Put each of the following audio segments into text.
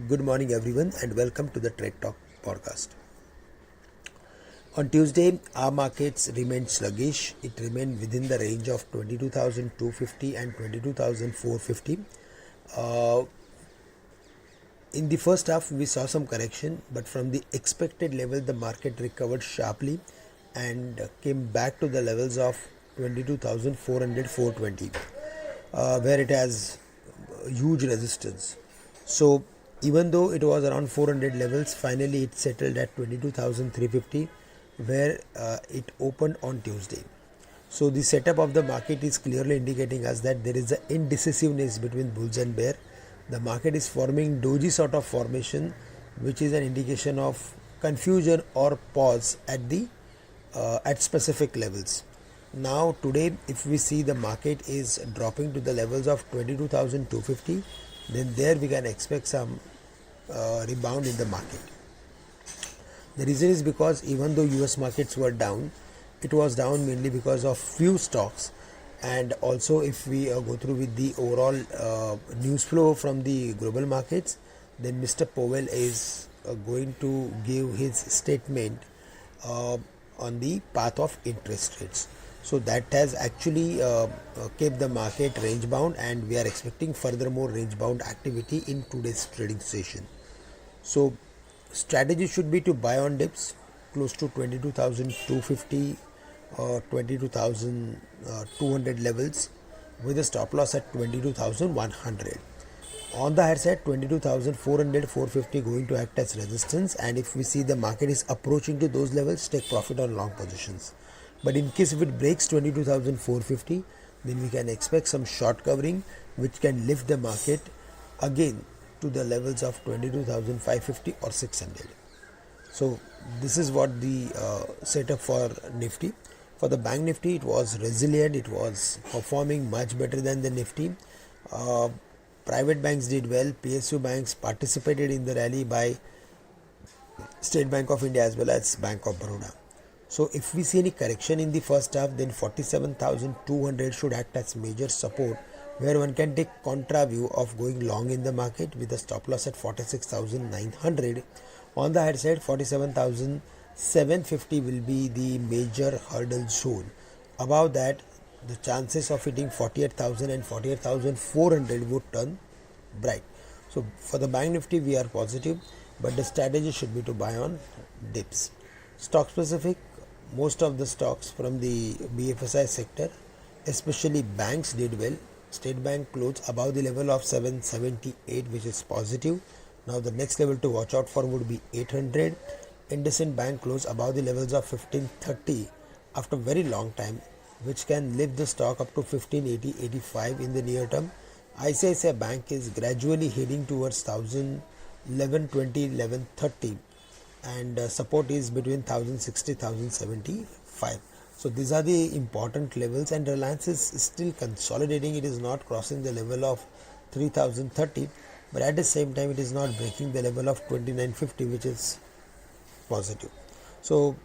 Good morning, everyone, and welcome to the Trade Talk podcast. On Tuesday, our markets remained sluggish. It remained within the range of 22,250 and 22,450. In the first half, we saw some correction, but from the expected level, the market recovered sharply and came back to the levels of 22,400, 420, where it has huge resistance. So even though it was around 400 levels, finally it settled at 22,350, where it opened on Tuesday. So the setup of the market is clearly indicating us that there is an indecisiveness between bulls and bear. The market is forming doji sort of formation, which is an indication of confusion or pause at specific levels. Now today, if we see the market is dropping to the levels of 22,250, then there we can expect some rebound in the market. The reason is because even though US markets were down, it was down mainly because of few stocks, and also if we go through with the overall news flow from the global markets, then Mr. Powell is going to give his statement on the path of interest rates. So that has actually kept the market range bound, and we are expecting furthermore range bound activity in today's trading session. So strategy should be to buy on dips close to 22,250 or 22,200 levels with a stop loss at 22,100. On the higher side, 22,400, 450 going to act as resistance, and if we see the market is approaching to those levels, take profit on long positions. But in case if it breaks 22,450, then we can expect some short covering, which can lift the market again to the levels of 22,550 or 600. So this is what the setup for Nifty. For the Bank Nifty, it was resilient. It was performing much better than the Nifty. Private banks did well. PSU banks participated in the rally by State Bank of India as well as Bank of Baroda. So if we see any correction in the first half, then 47,200 should act as major support, where one can take contra view of going long in the market with a stop loss at 46,900. On the higher side, 47,750 will be the major hurdle zone. Above that, the chances of hitting 48,000 and 48,400 would turn bright. So for the Bank Nifty, we are positive, but the strategy should be to buy on dips. Stock specific, most of the stocks from the BFSI sector, especially banks, did well. State Bank closed above the level of 778, which is positive. Now the next level to watch out for would be 800. IndusInd Bank closed above the levels of 1530 after a very long time, which can lift the stock up to 1580, 85 in the near term. ICICI Bank is gradually heading towards 1000, 1120, 1130, and support is between 1060, 1075. So these are the important levels, and Reliance is still consolidating. It is not crossing the level of 3030, but at the same time it is not breaking the level of 2950, which is positive. So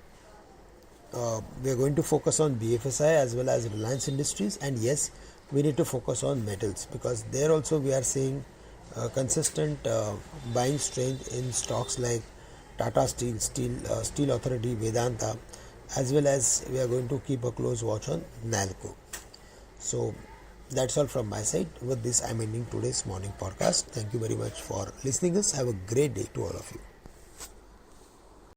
we are going to focus on BFSI as well as Reliance Industries, and yes, we need to focus on metals, because there also we are seeing consistent buying strength in stocks like Tata Steel, Steel Authority, Vedanta, as well as we are going to keep a close watch on Nalco. So that's all from my side. With this, I'm ending today's morning podcast. Thank you very much for listening us. Have a great day to all of you.